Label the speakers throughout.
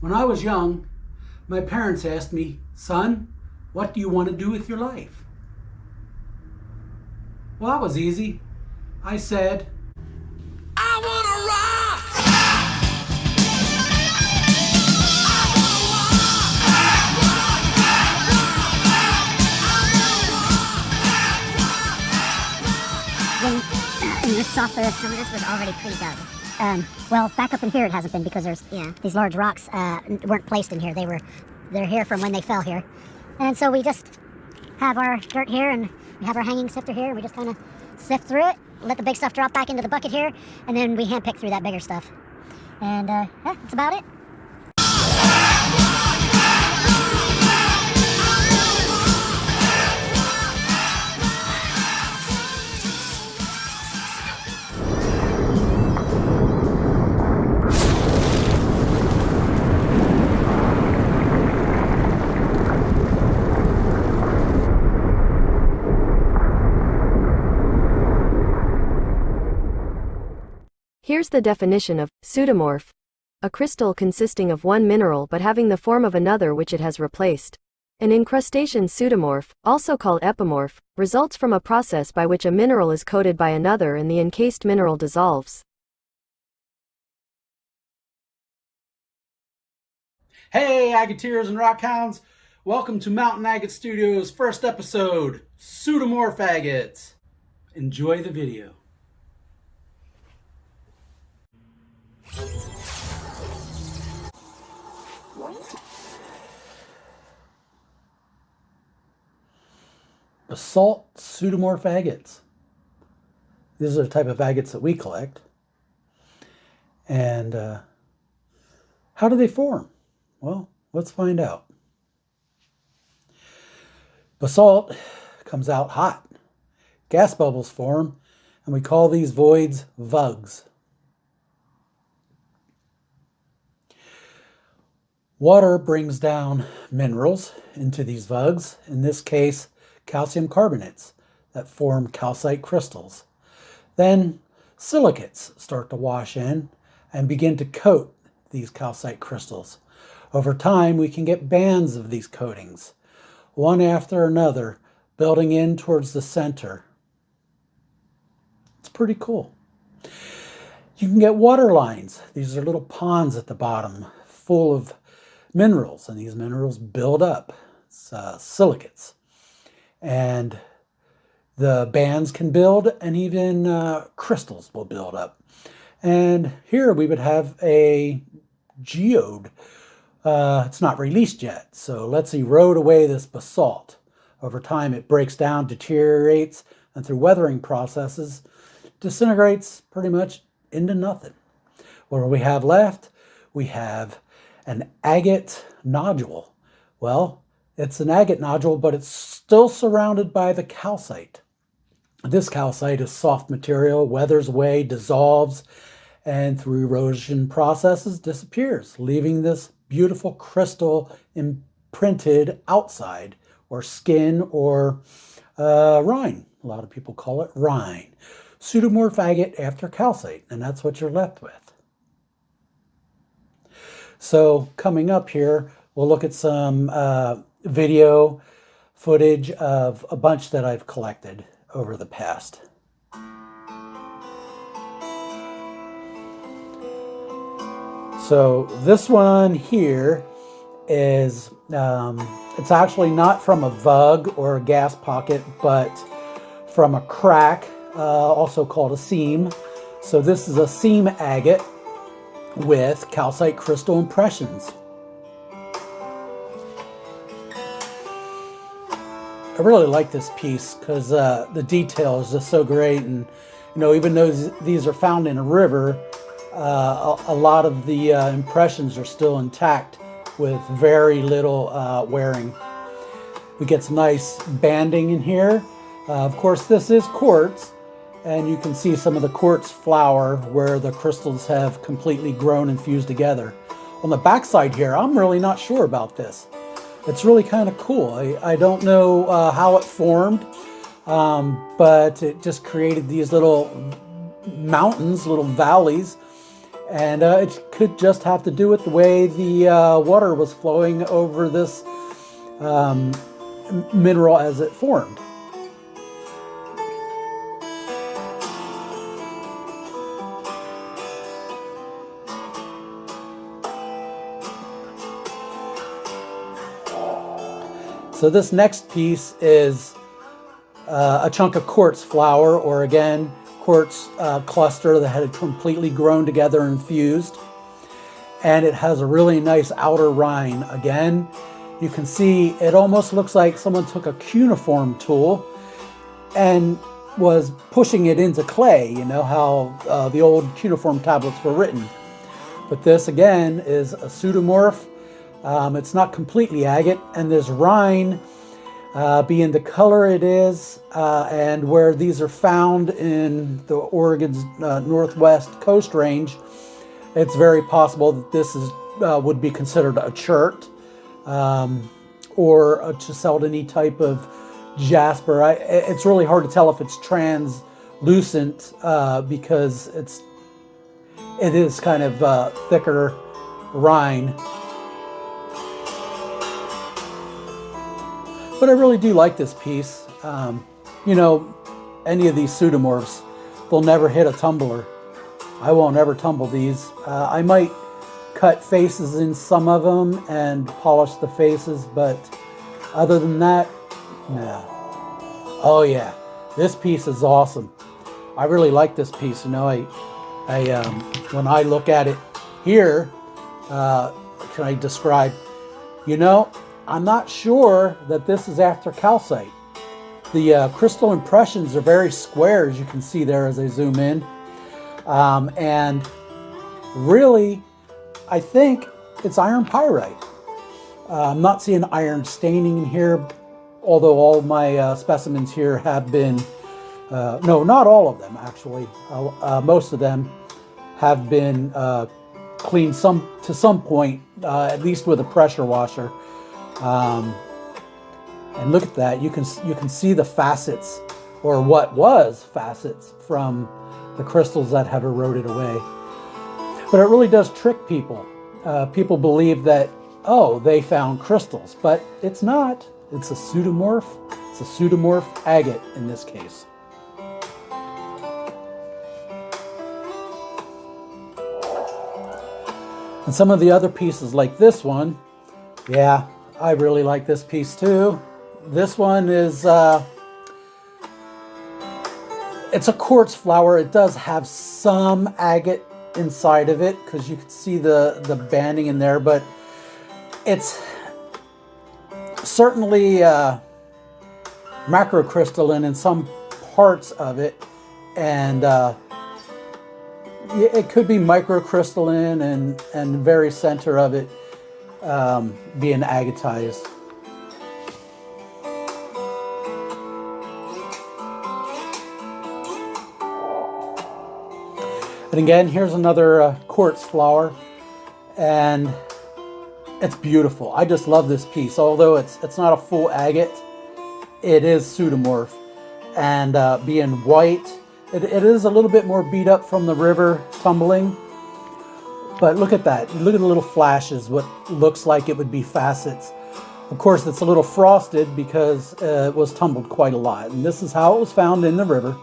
Speaker 1: When I was young, my parents asked me, "Son, what do you want to do with your life?" Well, that was easy. I said, "I want to rock!"
Speaker 2: In this soft earth, some of this was already pre-dug. Well, back up in here it hasn't been because there's these large rocks weren't placed in here. They're here from when they fell here, and so we just have our dirt here and we have our hanging sifter here, and we just kind of sift through it, let the big stuff drop back into the bucket here, and then we hand pick through that bigger stuff. And yeah, that's about it.
Speaker 3: Here's the definition of pseudomorph: a crystal consisting of one mineral but having the form of another which it has replaced. An incrustation pseudomorph, also called epimorph, results from a process by which a mineral is coated by another and the encased mineral dissolves.
Speaker 1: Hey, Agateers and Rockhounds! Welcome to Mountain Agate Studios' first episode, Pseudomorph Agates. Enjoy the video. Basalt pseudomorph agates. These are the type of agates that we collect. And how do they form? Well, let's find out. Basalt comes out hot. Gas bubbles form, and we call these voids vugs. Water brings down minerals into these vugs, in this case, calcium carbonates that form calcite crystals. Then silicates start to wash in and begin to coat these calcite crystals. Over time, we can get bands of these coatings, one after another, building in towards the center. It's pretty cool. You can get water lines. These are little ponds at the bottom full of minerals, and these minerals build up. It's silicates. And the bands can build, and even crystals will build up. And here we would have a geode. It's not released yet, so let's erode away this basalt. Over time it breaks down, deteriorates, and through weathering processes disintegrates pretty much into nothing. What do we have left? We have an agate nodule. Well, it's an agate nodule, but it's still surrounded by the calcite. This calcite is soft material, weathers away, dissolves, and through erosion processes disappears, leaving this beautiful crystal imprinted outside, or skin, or rine. A lot of people call it rine. Pseudomorph agate after calcite, and that's what you're left with. So coming up here, we'll look at some video footage of a bunch that I've collected over the past. So this one here is, it's actually not from a vug or a gas pocket, but from a crack, also called a seam. So this is a seam agate with calcite crystal impressions. I really like this piece because the detail is just so great, and even though these are found in a river, a lot of the impressions are still intact with very little wearing. We get some nice banding in here. Of course, this is quartz, and you can see some of the quartz flower where the crystals have completely grown and fused together. On the backside here, I'm really not sure about this. It's really kind of cool. I don't know how it formed, but it just created these little mountains, little valleys, And it could just have to do with the way the water was flowing over this mineral as it formed. So this next piece is a chunk of quartz flower, or again, quartz cluster that had completely grown together and fused. And it has a really nice outer rind. Again, you can see it almost looks like someone took a cuneiform tool and was pushing it into clay, you know how the old cuneiform tablets were written. But this again is a pseudomorph. It's not completely agate, and this rind being the color it is, and where these are found in the Oregon's northwest coast range, it's very possible that this is would be considered a chert or a chalcedony type of jasper. It's really hard to tell if it's translucent because it is kind of thicker rind. But I really do like this piece. You know, any of these pseudomorphs, they'll never hit a tumbler. I won't ever tumble these. I might cut faces in some of them and polish the faces, but other than that, no. Oh yeah, this piece is awesome. I really like this piece. You know, when I look at it here, can I describe? You know, I'm not sure that this is after calcite. The crystal impressions are very square, as you can see there as I zoom in. And really, I think it's iron pyrite. I'm not seeing iron staining in here, although all my specimens here have been, no, not all of them actually. Most of them have been cleaned to some point, at least with a pressure washer. And look at that, you can see the facets, or what was facets, from the crystals that have eroded away. But it really does trick people. People believe that, oh, they found crystals, but it's not. It's a pseudomorph. It's a pseudomorph agate in this case. And some of the other pieces like this one, yeah, I really like this piece too. This one is, it's a quartz flower. It does have some agate inside of it because you can see the banding in there, but it's certainly macrocrystalline in some parts of it, and it could be microcrystalline and the very center of it being agatized. And again, here's another quartz flower, and it's beautiful. I just love this piece. Although it's not a full agate, it is pseudomorph, and being white, it is a little bit more beat up from the river tumbling. But look at that. Look at the little flashes, what looks like it would be facets. Of course, it's a little frosted because it was tumbled quite a lot. And this is how it was found in the river.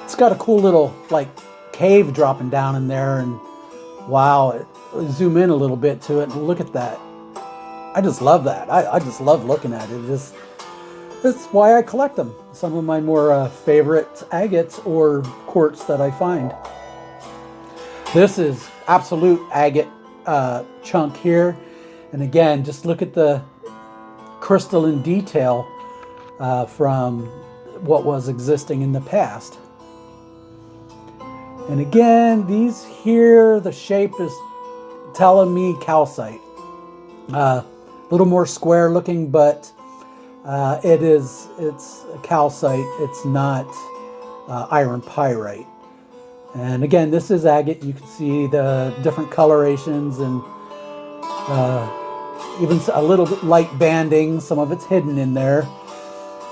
Speaker 1: It's got a cool little like cave dropping down in there, and wow, zoom in a little bit to it and look at that. I just love that. I just love looking at it. That's why I collect them. Some of my more favorite agates or quartz that I find. This is absolute agate chunk here. And again, just look at the crystalline detail from what was existing in the past. And again, these here, the shape is telling me calcite. A little more square looking, but it's calcite. It's not iron pyrite. And again, this is agate. You can see the different colorations and even a little bit light banding. Some of it's hidden in there.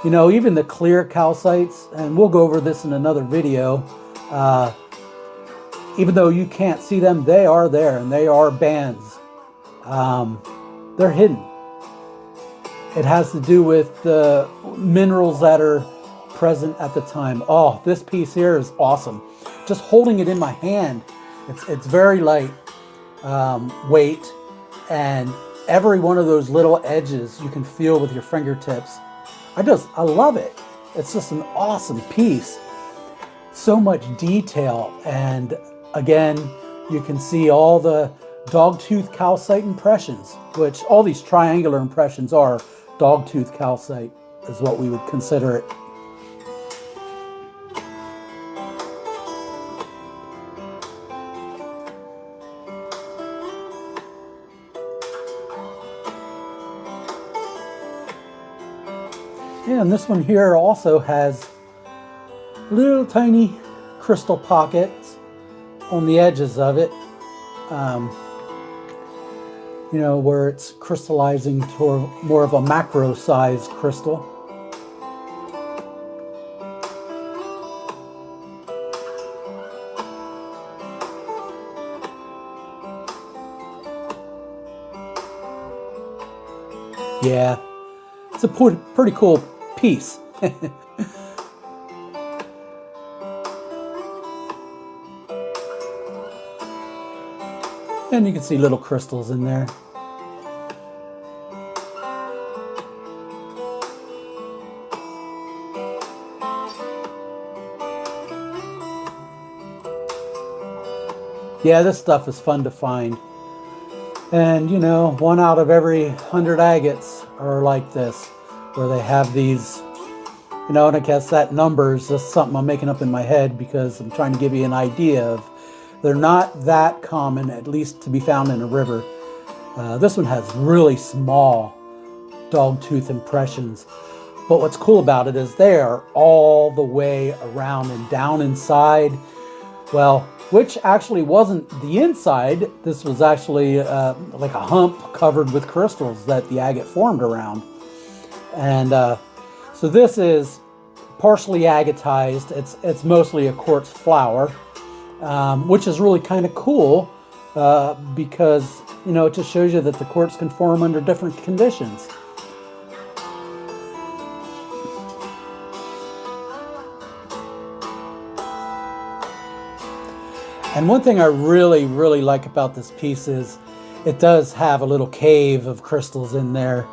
Speaker 1: You know, even the clear calcites, and we'll go over this in another video, even though you can't see them, they are there, and they are bands. They're hidden. It has to do with the minerals that are present at the time. Oh, this piece here is awesome. Just holding it in my hand, it's very light weight, and every one of those little edges you can feel with your fingertips. I love it. It's just an awesome piece. So much detail, and again, you can see all the dogtooth calcite impressions, which all these triangular impressions are. Dogtooth calcite is what we would consider it. Yeah, and this one here also has little tiny crystal pockets on the edges of it. You know, where it's crystallizing toward more of a macro size crystal. Yeah, it's a pretty cool piece. And you can see little crystals in there. Yeah, this stuff is fun to find. And you know, 1 out of every 100 agates are like this, where they have these, you know, and I guess that number is just something I'm making up in my head because I'm trying to give you an idea of, they're not that common, at least to be found in a river. This one has really small dogtooth impressions. But what's cool about it is they are all the way around and down inside. Well, which actually wasn't the inside. This was actually like a hump covered with crystals that the agate formed around. And so this is partially agatized. It's mostly a quartz flower. Which is really kind of cool because, you know, it just shows you that the quartz can form under different conditions. And one thing I really, really like about this piece is it does have a little cave of crystals in there.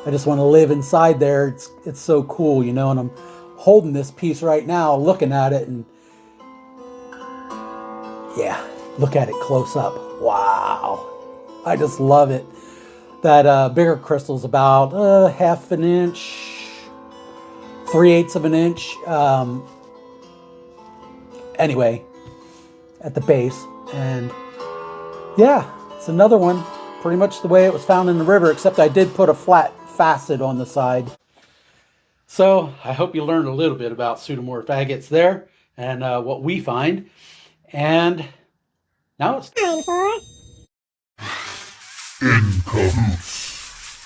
Speaker 1: I just want to live inside there. It's so cool, you know, and I'm holding this piece right now, looking at it, and yeah, look at it close up. Wow. I just love it. That bigger crystal's about 1/2 an inch, 3/8 of an inch. Anyway, at the base. And yeah, it's another one. Pretty much the way it was found in the river, except I did put a flat facet on the side. So I hope you learned a little bit about pseudomorph agates there and what we find. And now it's time for In Cahoots.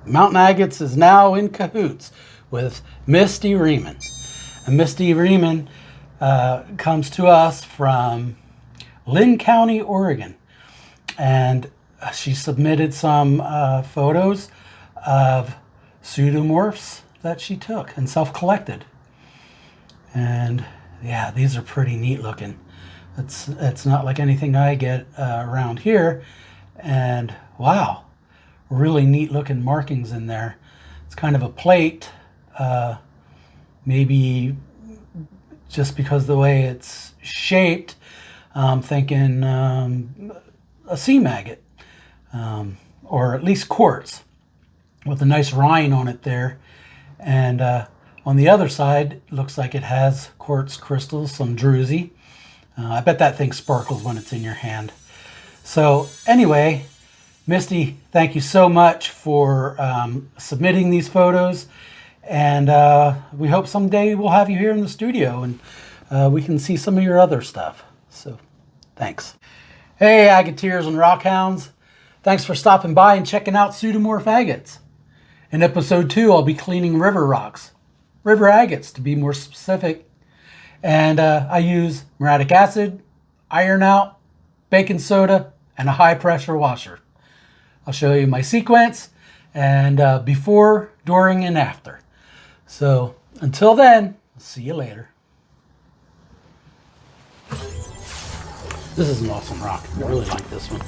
Speaker 1: Mountain Agates is now in cahoots with Misty Riemann. And Misty Riemann comes to us from Lynn County, Oregon. And she submitted some photos of pseudomorphs that she took and self-collected. And yeah, these are pretty neat looking. It's not like anything I get around here. And wow, really neat looking markings in there. It's kind of a plate, maybe just because the way it's shaped. I'm thinking a sea maggot, or at least quartz, with a nice rind on it there. And on the other side, it looks like it has quartz crystals, some druzy. I bet that thing sparkles when it's in your hand. So anyway, Misty, thank you so much for submitting these photos. And we hope someday we'll have you here in the studio and we can see some of your other stuff. So thanks. Hey, agateers and rockhounds. Thanks for stopping by and checking out Pseudomorph agates. In episode 2, I'll be cleaning river rocks. River agates, to be more specific. And I use muriatic acid, iron out, baking soda, and a high pressure washer. I'll show you my sequence and before, during, and after. So until then, see you later. This is an awesome rock. I really like this one.